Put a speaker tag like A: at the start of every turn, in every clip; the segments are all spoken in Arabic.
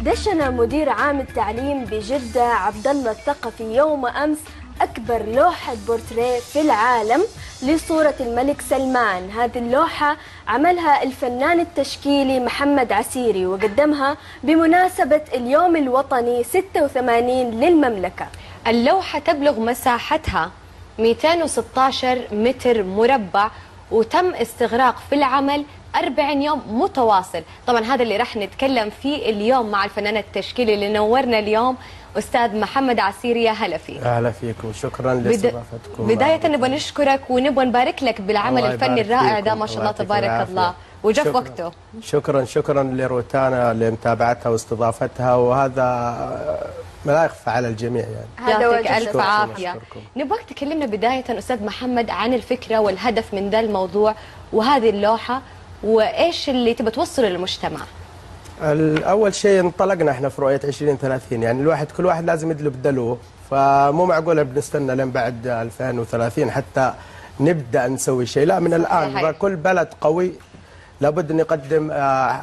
A: دشن مدير عام التعليم بجدة عبد الله الثقفي يوم أمس أكبر لوحة بورتريه في العالم لصورة الملك سلمان. هذه اللوحة عملها الفنان التشكيلي محمد عسيري وقدمها بمناسبة اليوم الوطني 86 للمملكة.
B: اللوحة تبلغ مساحتها 216 متر مربع، وتم استغراق في العمل 40 يوم متواصل. طبعا هذا اللي راح نتكلم فيه اليوم مع الفنان التشكيلي اللي نورنا اليوم أستاذ محمد عسيري. يا هلا فيك.
C: اهلا فيكم، شكرا لاستضافتكم.
B: بداية نبغى نشكرك ونبغى نبارك لك بالعمل الفني الرائع ده، ما شاء الله تبارك الله، وجا في وقته.
C: شكرا لروتانا لمتابعتها واستضافتها، وهذا لا يخفى على الجميع يعني.
B: يعطيك ألف عافية. نبغاك تكلمنا بداية أستاذ محمد عن الفكرة والهدف من ذا الموضوع وهذه اللوحة، وإيش اللي تبى توصله للمجتمع؟
C: أول شيء انطلقنا احنا في رؤية 2030، يعني كل واحد لازم يدلب دلوه، فمو معقولة بنستنى لين بعد 2030 حتى نبدأ نسوي شيء، لا من الآن.
B: صحيح.
C: كل بلد قوي لابد أن يقدم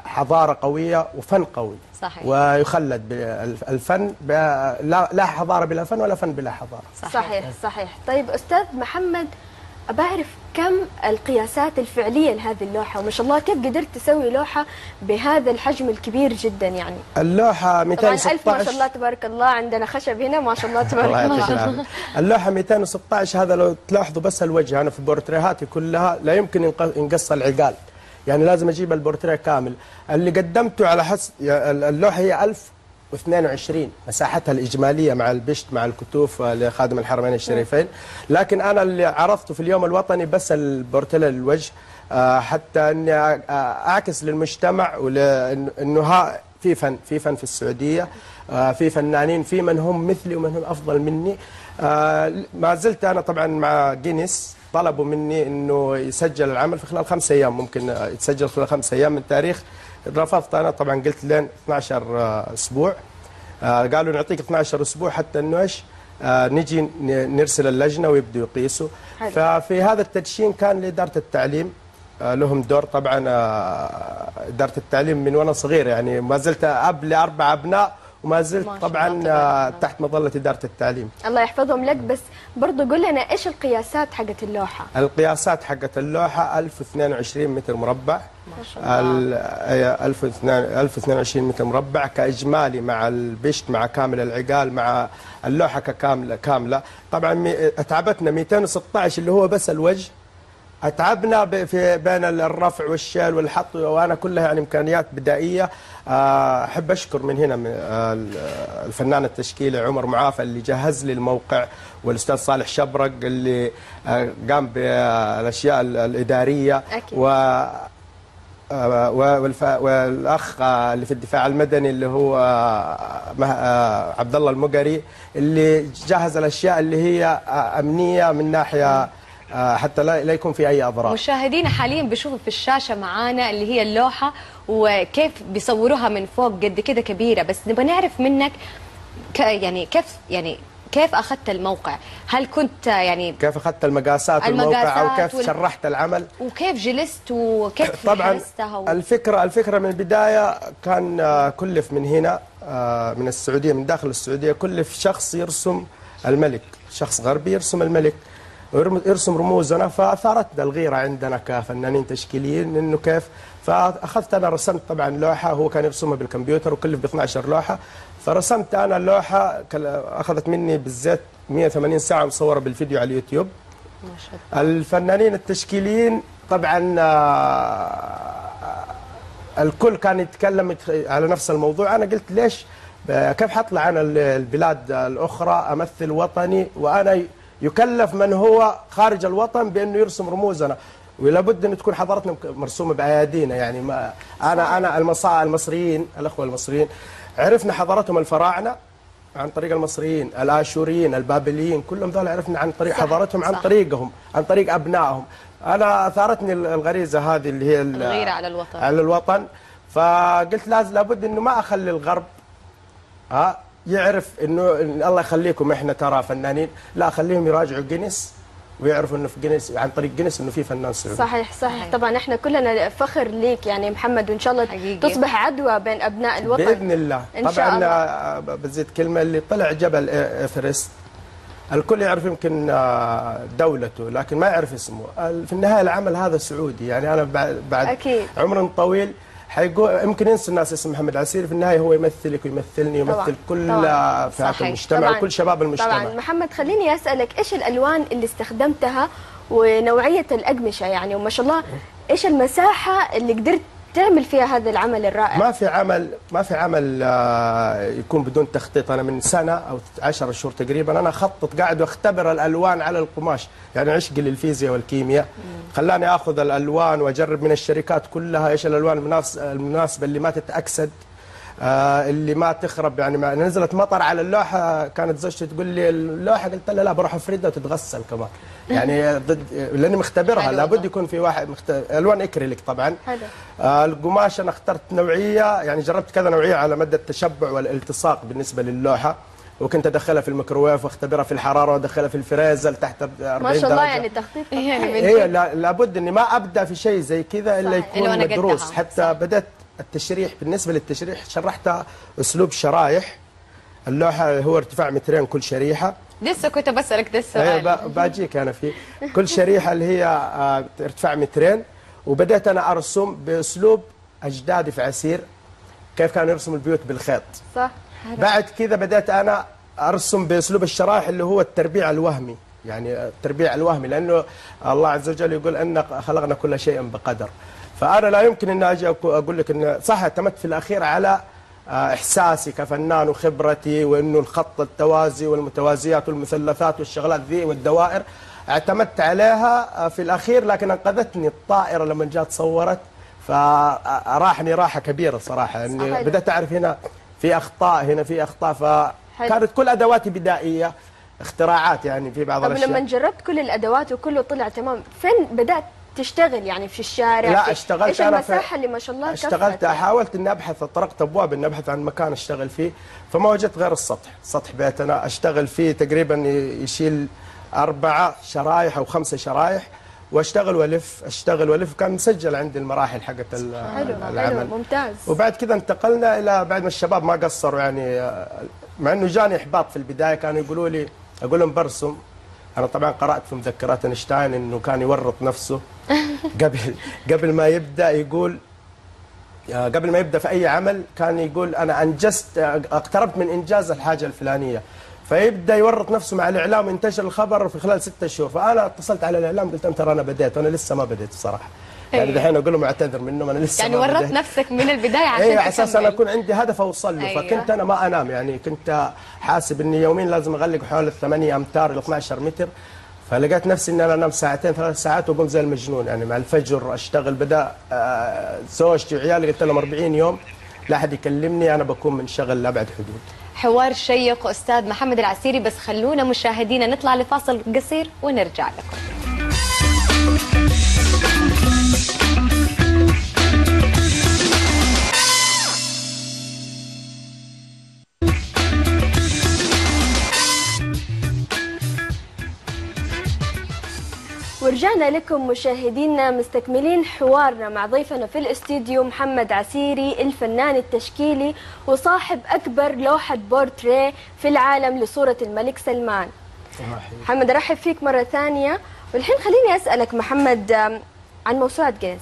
C: حضارة قوية وفن قوي.
B: صحيح.
C: ويخلد الفن، لا حضارة بلا فن ولا فن بلا حضارة.
A: صحيح. طيب أستاذ محمد، أبعرف كم القياسات الفعلية لهذه اللوحة، وما شاء الله كيف قدرت تسوي لوحة بهذا الحجم الكبير جدا يعني؟
C: اللوحة 216.
A: طبعا ألف ما شاء الله تبارك الله، عندنا خشب هنا ما شاء الله تبارك الله.
C: اللوحة 216، هذا لو تلاحظوا بس الوجه، أنا في بورتريهاتي كلها لا يمكن ينقص العقال، يعني لازم أجيب البورتريه كامل. اللي قدمته على حسب اللوحة هي 1022 مساحتها الإجمالية مع البشت مع الكتوف لخادم الحرمين الشريفين، لكن أنا اللي عرضته في اليوم الوطني بس البورتريه الوجه، حتى أني أعكس للمجتمع إنه في فن في السعودية، في فنانين، في من هم مثلي ومن هم أفضل مني. ما زلت أنا طبعا مع جينيس، طلبوا مني انه يسجل العمل في خلال 5 ايام، ممكن يتسجل خلال 5 ايام من تاريخ. رفضت انا طبعا، قلت لين 12 اسبوع. قالوا نعطيك 12 اسبوع حتى انه ايش، نجي نرسل اللجنه ويبدوا يقيسوا. ففي هذا التدشين كان لاداره التعليم لهم دور طبعا. اداره التعليم من وانا صغير يعني، ما زلت اب ل4 ابناء، وما زلت طبعا تحت مظله اداره التعليم.
A: الله يحفظهم لك. بس برضه قول لنا ايش القياسات حقت اللوحه؟
C: القياسات حقت اللوحه 1022 متر مربع.
A: ما شاء الله.
C: 1022 متر مربع كاجمالي، مع البشت مع كامل العقال مع اللوحه كامله. طبعا اتعبتنا 216 اللي هو بس الوجه، اتعبنا في بين الرفع والشيل والحط، وانا كلها يعني امكانيات بدائيه. احب اشكر من هنا الفنان التشكيلي عمر معافى اللي جهز لي الموقع، والاستاذ صالح شبرق اللي قام بالاشياء الاداريه.
B: أكيد.
C: والاخ اللي في الدفاع المدني اللي هو عبد الله المقري اللي جهز الاشياء اللي هي امنيه من ناحيه حتى لا يكون في اي اضرار.
B: مشاهدينا حاليا بيشوفوا في الشاشه معانا اللي هي اللوحه وكيف بيصوروها من فوق قد كده كبيره، بس نبغى نعرف منك كيف اخذت الموقع؟ هل كنت يعني
C: كيف اخذت المقاسات والموقع، او كيف شرحت العمل،
B: وكيف جلست وكيف
C: طبعا الفكره من البدايه كان كلف من هنا من السعوديه، من داخل السعوديه، كلف شخص يرسم الملك، شخص غربي يرسم الملك ويرسم رموزنا. فاثارتنا الغيره عندنا كفنانين تشكيليين انه كيف. فاخذت انا رسمت طبعا لوحه، هو كان يرسمها بالكمبيوتر وكلف ب 12 لوحه، فرسمت انا اللوحه اخذت مني بالزيت 180 ساعه مصوره بالفيديو على اليوتيوب.
B: ما شاء الله.
C: الفنانين التشكيليين طبعا الكل كان يتكلم على نفس الموضوع. انا قلت ليش كيف حطلع انا البلاد الاخرى امثل وطني، وانا يكلف من هو خارج الوطن بانه يرسم رموزنا، ولابد ان تكون حضارتنا مرسومه بايادينا. يعني ما انا المصريين، الاخوه المصريين عرفنا حضارتهم الفراعنه عن طريق المصريين، الاشوريين، البابليين، كلهم ذول عرفنا عن طريق حضارتهم، عن طريقهم، عن طريق ابنائهم. انا اثارتني الغريزه هذه اللي هي
B: الغيره على
C: الوطن. فقلت لابد انه ما اخلي الغرب يعرف انه الله يخليكم احنا ترى فنانين، لا، خليهم يراجعوا جينيس ويعرفوا انه في جنس عن طريق جنس انه في فنان سعودي.
A: صحيح صحيح. طبعا احنا كلنا فخر ليك يعني محمد، وان شاء الله
B: حقيقي.
A: تصبح عدوى بين ابناء الوطن
C: باذن الله.
A: إن شاء
C: طبعا بزيد كلمه، اللي طلع جبل ايفرست الكل يعرف يمكن دولته لكن ما يعرف اسمه. في النهايه العمل هذا سعودي، يعني انا بعد
A: أكيد.
C: عمر طويل حيقول يمكن ينسى الناس اسم محمد عسيري، في النهايه هو يمثلك ويمثلني ويمثل كل فئات المجتمع وكل شباب المجتمع.
A: طبعا محمد، خليني اسالك ايش الالوان اللي استخدمتها ونوعيه الاقمشه يعني، وما شاء الله ايش المساحه اللي قدرت تعمل فيها هذا العمل الرائع؟
C: ما في عمل يكون بدون تخطيط. انا من سنه او 10 شهور تقريبا انا اخطط قاعد واختبر الالوان على القماش، يعني عشقي للفيزياء والكيمياء خلاني اخذ الالوان واجرب من الشركات كلها ايش الالوان المناسبه اللي ما تتاكسد، اللي ما تخرب. يعني ما نزلت مطر على اللوحه كانت زوجتي تقول لي اللوحه، قلت لها لا بروح افردها وتتغسل كمان، يعني لاني مختبرها لابد يكون في واحد الوان اكريليك طبعا. القماش انا اخترت نوعيه، يعني جربت كذا نوعيه على مدى التشبع والالتصاق بالنسبه للوحه، وكنت ادخلها في الميكروويف واختبرها في الحراره وادخلها في الفريزر تحت 40 درجه.
A: ما شاء الله يعني تخطيط
C: ايه لابد اني ما ابدا في شيء زي كذا الا يكون مدروس. حتى بدات التشريح، بالنسبه للتشريح شرحتها اسلوب شرايح. اللوحه هو ارتفاع 2 متر كل شريحه.
B: لسه كنت بسألك ده السؤال.
C: باجيك انا في كل شريحه اللي هي ارتفاع 2 متر. وبدات انا ارسم باسلوب اجدادي في عسير كيف كانوا يرسموا البيوت بالخيط.
A: صح.
C: بعد كذا بدات انا ارسم باسلوب الشرائح اللي هو التربيع الوهمي، يعني التربيع الوهمي لانه الله عز وجل يقول ان خلقنا كل شيء بقدر. فانا لا يمكن ان اجي اقول لك ان صح اعتمدت في الاخير على احساسي كفنان وخبرتي، وانه الخط التوازي والمتوازيات والمثلثات والشغلات ذي والدوائر اعتمدت عليها في الاخير، لكن انقذتني الطائره لما جات صورت فراحني راحه كبيره صراحه، اني بدات اعرف هنا في اخطاء هنا في اخطاء، فكانت كل ادواتي بدائيه اختراعات يعني في بعض الاشياء.
A: لما جربت كل الادوات وكله طلع تمام، فين بدات تشتغل يعني في الشارع؟
C: لا اشتغلت
A: ايش المساحه اللي ما شاء الله
C: اشتغلت يعني. حاولت اني ابحث، طرقت ابواب اني ابحث عن مكان اشتغل فيه، فما وجدت غير سطح بيتنا اشتغل فيه تقريبا يشيل 4 شرايح او 5 شرايح، واشتغل والف كان مسجل عندي المراحل حقت العمل.
A: حلو ممتاز.
C: وبعد كذا انتقلنا الى بعد ما الشباب ما قصروا، يعني مع انه جاني احباط في البدايه، كانوا يقولوا لي اقول لهم برسم. انا طبعا قرات في مذكرات اينشتاين انه كان يورط نفسه قبل ما يبدا، يقول قبل ما يبدا في اي عمل كان يقول انا انجزت، اقتربت من انجاز الحاجه الفلانيه، فيبدا يورط نفسه مع الاعلام وينتشر الخبر في خلال 6 شهور. فانا اتصلت على الاعلام قلت لهم ترى انا بديت وانا لسه ما بديت الصراحه. يعني دحين اقول لهم اعتذر منهم انا لسه
B: يعني
C: ما
B: ورط
C: بديت.
B: نفسك من البدايه عشان
C: ايوه على اساس انا اكون عندي هدف اوصل له.
B: أيوة.
C: فكنت انا ما انام، يعني كنت حاسب اني يوميا لازم اغلق حوالي 8 امتار الى 12 متر، فلقيت نفسي ان انا انام 2 3 ساعات واقوم زي المجنون، يعني مع الفجر اشتغل. بدا زوجتي وعيالي قلت لهم 40 يوم لا احد يكلمني، انا بكون منشغل لابعد حدود.
B: حوار شيق استاذ محمد العسيري، بس خلونا مشاهدينا نطلع لفاصل قصير ونرجع لكم.
A: ورجعنا لكم مشاهدينا مستكملين حوارنا مع ضيفنا في الاستديو محمد عسيري، الفنان التشكيلي وصاحب أكبر لوحة بورتريه في العالم لصورة الملك سلمان. محمد أرحب فيك مرة ثانية. والحين خليني أسألك محمد عن موسوعة جينيس.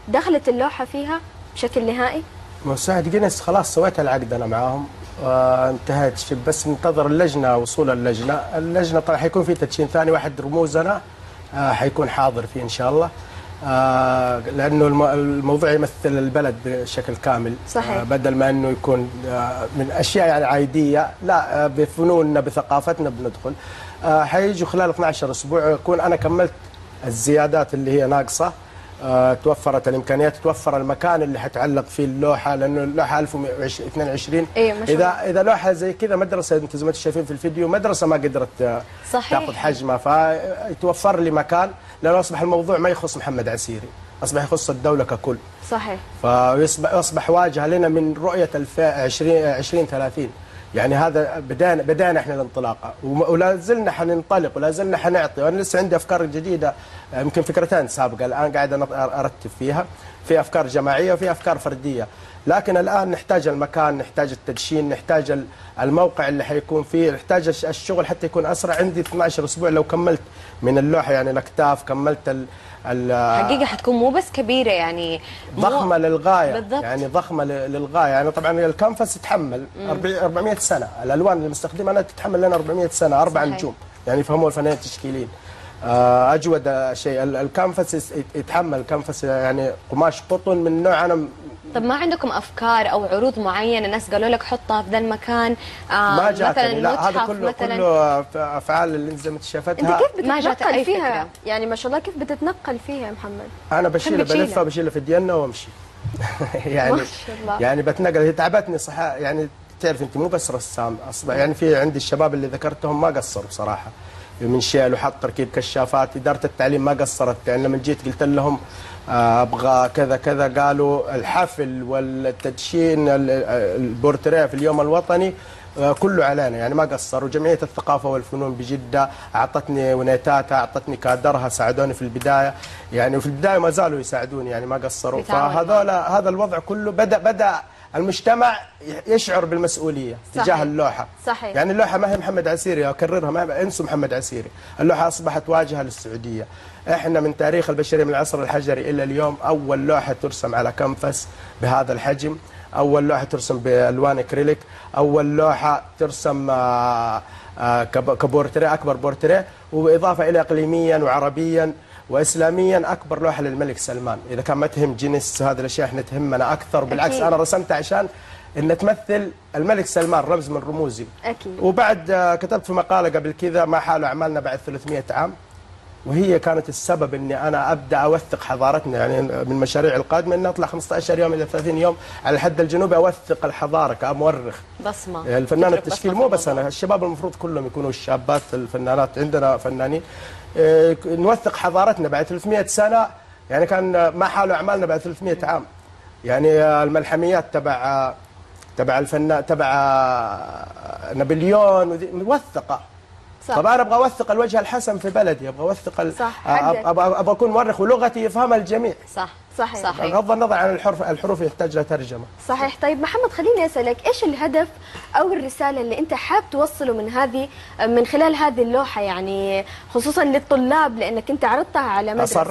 A: دخلت اللوحة فيها بشكل نهائي؟
C: موسوعة جينيس خلاص سويت العقد أنا معاهم وانتهت، بس ننتظر اللجنة، وصول اللجنة طبعا حيكون في تدشين ثاني، واحد رموزنا حيكون حاضر فيه إن شاء الله، لأنه الموضوع يمثل البلد بشكل كامل.
A: صحيح.
C: بدل ما أنه يكون من أشياء يعني عادية، لا بفنوننا بثقافتنا بندخل. حيجوا خلال 12 أسبوع يكون أنا كملت الزيادات اللي هي ناقصة، توفرت الامكانيات، توفر المكان اللي حتعلق فيه اللوحه، لانه اللوحه 1022. اذا لوحه زي كذا مدرسه، انتم زي ما انتم شايفين في الفيديو مدرسه ما قدرت تاخذ حجمها، فيتوفر لي مكان، لانه اصبح الموضوع ما يخص محمد عسيري، اصبح يخص الدوله ككل.
A: صحيح.
C: فيصبح واجهه لنا من رؤيه 2030، يعني هذا بدانا احنا الانطلاقه، ولا زلنا حننطلق ولا زلنا حنعطي. وانا لسه عندي افكار جديده، يمكن فكرتين سابقه الان قاعد ارتب فيها، في افكار جماعيه وفي افكار فرديه. لكن الان نحتاج المكان، نحتاج التدشين، نحتاج الموقع اللي حيكون فيه، نحتاج الشغل حتى يكون اسرع. عندي 12 اسبوع لو كملت من اللوحه، يعني الاكتاف كملت
B: حقيقة حتكون مو بس كبيرة، يعني
C: ضخمة للغاية
B: بالضبط.
C: يعني ضخمة للغاية. يعني طبعا الكانفاس يتحمل 400 سنة، الألوان اللي مستخدمها أنا تتحمل لنا 400 سنة، 4 نجوم يعني يفهموا الفنانين التشكيليين. أجود شيء الكانفاس يتحمل، الكانفاس يعني قماش قطن من نوع أنا.
B: طب ما عندكم افكار او عروض معينه الناس قالوا لك حطها في ذا المكان؟
C: ما جاتني،
B: مثلا
C: لا هذا
B: متحف
C: كله
B: مثلا.
C: كله افعال اللي زي ما انت شافتها.
A: انت كيف
B: ما جات
A: بتتنقل
B: أي
A: فيها؟
B: فكرة.
A: يعني ما شاء الله كيف بتتنقل فيها يا محمد؟
C: انا بشيلها
B: بتشيلها.
C: بلفها بشيلها في الديانة وامشي. يعني
A: ما شاء الله.
C: يعني بتنقل، هي تعبتني صح. يعني تعرف انت مو بس رسام اصبح، يعني في عندي الشباب اللي ذكرتهم ما قصروا بصراحه من شيل وحط تركيب كشافات. اداره التعليم ما قصرت، يعني لما جيت قلت لهم ابغى كذا كذا، قالوا الحفل والتدشين البورتريه في اليوم الوطني كله علينا، يعني ما قصروا. جمعيه الثقافه والفنون بجده اعطتني ونيتاتها، اعطتني كادرها، ساعدوني في البدايه، يعني وفي البدايه ما زالوا يساعدوني، يعني ما قصروا. فهذول هذا الوضع كله بدا المجتمع يشعر بالمسؤوليه تجاه اللوحه.
A: صحيح.
C: يعني اللوحه ما هي محمد عسيري، اكررها، ما انسوا محمد عسيري، اللوحه اصبحت واجهه للسعوديه. احنا من تاريخ البشريه من العصر الحجري الى اليوم اول لوحه ترسم على كنفس بهذا الحجم، اول لوحه ترسم بالوان اكريليك، اول لوحه ترسم كبورتريه، اكبر بورتريه، وباضافه الى اقليميا وعربيا واسلاميا اكبر لوحه للملك سلمان. اذا كان ما تهم جينيس هذه الاشياء احنا تهمنا اكثر، بالعكس انا رسمتها عشان ان تمثل الملك سلمان، رمز من رموزي.
A: اكيد.
C: وبعد كتبت في مقاله قبل كذا ما حال اعمالنا بعد 300 عام، وهي كانت السبب اني انا ابدا اوثق حضارتنا. يعني من المشاريع القادمه اني اطلع 15 يوم الى 30 يوم على الحد الجنوبي اوثق الحضاره كمؤرخ.
B: بصمه.
C: الفنان التشكيل مو بس انا، الشباب المفروض كلهم يكونوا الشابات الفنانات، عندنا فنانين نوثق حضارتنا بعد 300 سنه. يعني كان ما حال اعمالنا بعد 300 عام. يعني الملحميات تبع الفنان تبع نابليون موثقه.
A: صح.
C: طب انا ابغى اوثق الوجه الحسن في بلدي، ابغى اوثق
A: صح.
C: ابغى اكون مؤرخ ولغتي يفهمها الجميع.
B: صح.
A: صحيح.
C: بغض النظر عن الحروف يحتاج لها ترجمه.
A: صحيح. طيب محمد خليني اسالك، ايش الهدف او الرساله اللي انت حاب توصله من خلال هذه اللوحه، يعني خصوصا للطلاب لانك انت عرضتها على مدرسه؟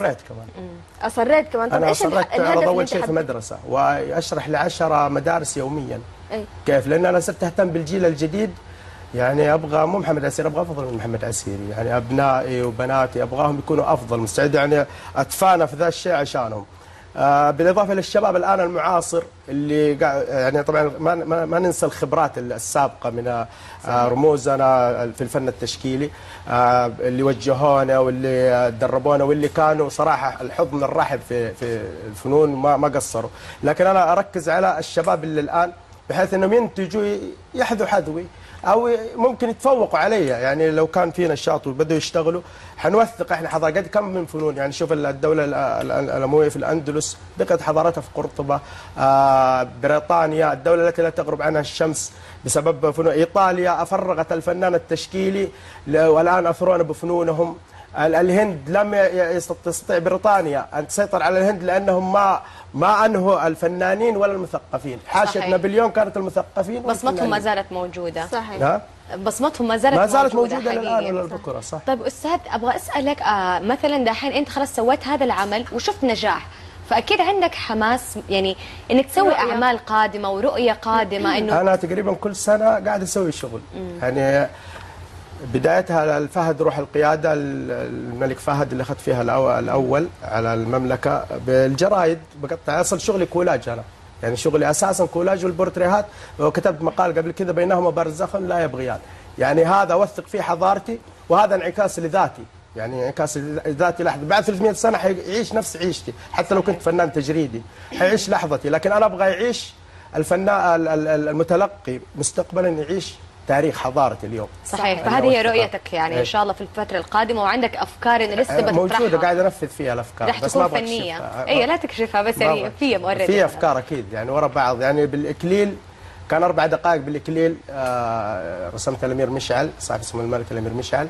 A: اصريت كمان. طب
C: انا
A: ايش
C: اصريت
A: الهدف
C: اعرض
A: اللي
C: اول
A: انت
C: شيء في مدرسه واشرح ل10 مدارس يوميا.
A: أي.
C: كيف؟ لان انا صرت اهتم بالجيل الجديد. يعني ابغى مو محمد عسيري، ابغى افضل من محمد عسيري، يعني ابنائي وبناتي ابغاهم يكونوا افضل، مستعد يعني اتفانى في ذا الشيء عشانهم. بالاضافه للشباب الان المعاصر اللي يعني طبعا ما ننسى الخبرات السابقه من رموزنا في الفن التشكيلي اللي وجهونا واللي دربونا واللي كانوا صراحه الحضن الرحب في الفنون ما قصروا. لكن انا اركز على الشباب اللي الان بحيث انهم ينتجوا يحذوا حذوي او ممكن يتفوقوا علي. يعني لو كان في نشاط وبدأوا يشتغلوا حنوثق احنا حضاره قد كم من فنون. يعني شوف الدوله الامويه في الاندلس بقت حضارتها في قرطبه، بريطانيا الدوله التي لا تغرب عنها الشمس بسبب فنون، ايطاليا افرغت الفنان التشكيلي والان اثرون بفنونهم. الهند لم تستطيع بريطانيا ان تسيطر على الهند لانهم ما انهوا الفنانين ولا المثقفين. حاشيه نابليون كانت المثقفين
B: بصمتهم ما زالت موجوده.
A: صحيح.
B: بصمتهم ما زالت
C: موجوده للان ولبكره. صح.
B: طيب استاذ ابغى اسالك مثلا دحين انت خلاص سويت هذا العمل وشفت نجاح، فاكيد عندك حماس يعني انك تسوي اعمال قادمه ورؤيه قادمه. انه
C: انا تقريبا كل سنه قاعد اسوي شغل. يعني بدايتها الفهد روح القياده، الملك فهد اللي اخذت فيها الاول على المملكه بالجرايد بقطع. اصل شغلي كولاج، انا يعني شغلي اساسا كولاج والبورتريهات، وكتبت مقال قبل كذا بينهما برزخ لا يبغيان. يعني هذا اوثق فيه حضارتي وهذا انعكاس لذاتي، يعني انعكاس ذاتي لحظه. بعد 300 سنه حيعيش نفس عيشتي، حتى لو كنت فنان تجريدي حيعيش لحظتي. لكن انا ابغى يعيش الفنان المتلقي مستقبلا يعيش تاريخ حضارتي اليوم.
B: صحيح. فهذه هي رؤيتك يعني ان شاء الله في الفتره القادمه، وعندك افكار ان لسه بتطرحها
C: موجوده قاعد انفذ فيها الافكار
B: رح
C: بس ما
B: تكون فنيه. اي لا تكشفها بس يعني في
C: في افكار اكيد يعني ورا بعض. يعني بالاكليل كان 4 دقائق بالإكليل، رسمتها الأمير مشعل، صاحب اسمه الملك الأمير مشعل.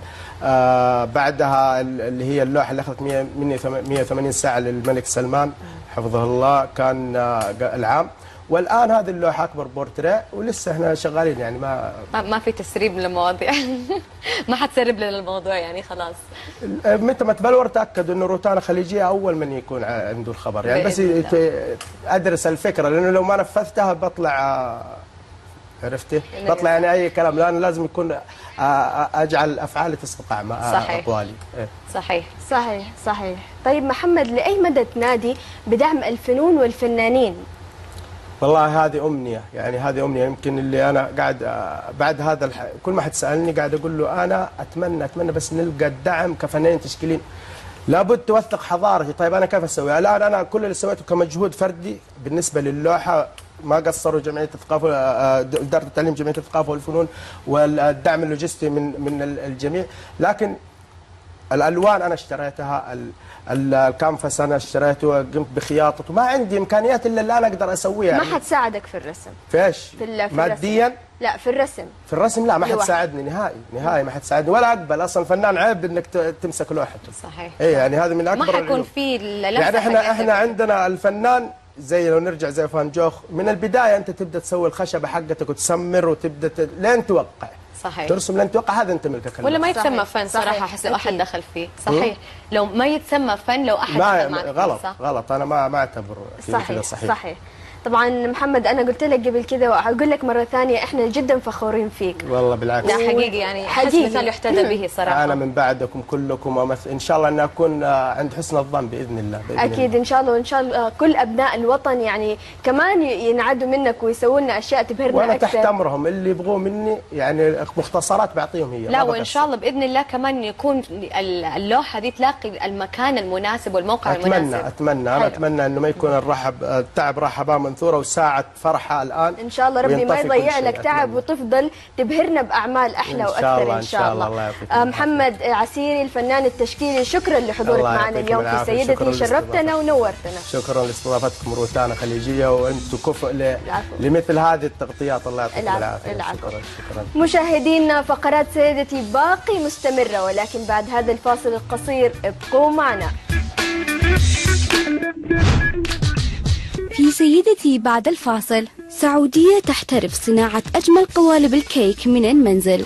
C: بعدها اللي هي اللوحة اللي أخذت مني 180 ساعة للملك سلمان حفظه الله، كان العام. والآن هذه اللوحة أكبر بورتريه، ولسه احنا شغالين يعني
B: ما في تسريب للمواضيع. ما حتسرب لنا الموضوع يعني خلاص.
C: متى ما تبلور تأكدوا إنه روتانا خليجية أول من يكون عنده الخبر يعني، بس أدرس الفكرة، لأنه لو ما نفذتها بطلع عرفتي؟ بطلع يعني أي كلام، لأن لازم يكون أجعل أفعالي تسبق أقوالي.
B: صحيح
A: صحيح صحيح. طيب محمد، لأي مدى تنادي بدعم الفنون والفنانين؟
C: والله هذه أمنية، يعني هذه أمنية. يمكن اللي أنا قاعد بعد هذا كل ما حد سألني قاعد أقول له أنا أتمنى بس نلقى الدعم كفنانين تشكيلين. لابد توثق حضارتي. طيب أنا كيف أسوي؟ الآن أنا كل اللي سويته كمجهود فردي بالنسبة للوحة، ما قصروا جمعية الثقافة، إدارة التعليم جمعية الثقافة والفنون، والدعم اللوجستي من الجميع. لكن الألوان أنا اشتريتها، الكانفاس أنا اشتريته، قمت بخياطته، ما عندي إمكانيات إلا اللي أنا أقدر أسويها.
A: ما
C: يعني
A: حد ساعدك في الرسم؟
C: في إيش؟
A: في
C: ماديا؟
A: الرسم. لا في الرسم.
C: في الرسم لا، ما حد ساعدني نهائي ما حد ساعدني ولا أقبل. أصلا فنان عيب إنك تمسك لوحته.
B: صحيح.
C: إيه يعني هذا من أكبر
B: ما حيكون في
C: يعني احنا عندنا الفنان زي لو نرجع زي فان جوخ، من البداية أنت تبدأ تسوي الخشبة حقتك وتسمر وتبدأ لين توقع.
B: صحيح.
C: ترسم لين توقع، هذا انت ملكك.
B: ولا ما يتسمى فن صراحه، احس لو احد دخل فيه. صحيح. لو ما يتسمى فن لو احد دخل معك
C: غلط انا ما اعتبر
A: صحيح. صحيح. طبعا محمد، انا قلت لك قبل كذا وهقول لك مره ثانيه، احنا جدا فخورين فيك.
C: والله بالعكس.
B: لا حقيقي يعني حقيقي مثال يحتذى به صراحه.
C: انا من بعدكم كلكم ان شاء الله اني اكون عند حسن الظن باذن الله.
A: اكيد ان شاء الله، وان شاء الله كل ابناء الوطن يعني كمان ينعدوا منك ويسووا لنا اشياء تبهرنا
C: وانا
A: اكثر.
C: تحت امرهم، اللي يبغوه مني يعني مختصرات بعطيهم هي.
B: لا وان شاء الله باذن الله كمان يكون اللوحه دي تلاقي المكان المناسب والموقع المناسب.
C: انا اتمنى انه ما يكون التعب راحه منثوره وساعه فرحه الان.
A: ان شاء الله ربي ما يضيع لك تعب وتفضل تبهرنا باعمال احلى واكثر ان شاء الله. محمد عسيري الفنان التشكيلي، شكرا لحضورك معنا اليوم في سيدتي، شرفتنا ونورتنا.
C: شكرا لاستضافتكم روتانا خليجيه، وانتم كفء لمثل هذه التغطيات. الله يعطيكم العافيه. شكرا.
A: مشاهدينا، فقرات سيدتي باقي مستمره، ولكن بعد هذا الفاصل القصير ابقوا معنا.
D: في سيدتي بعد الفاصل، سعودية تحترف صناعة أجمل قوالب الكيك من المنزل.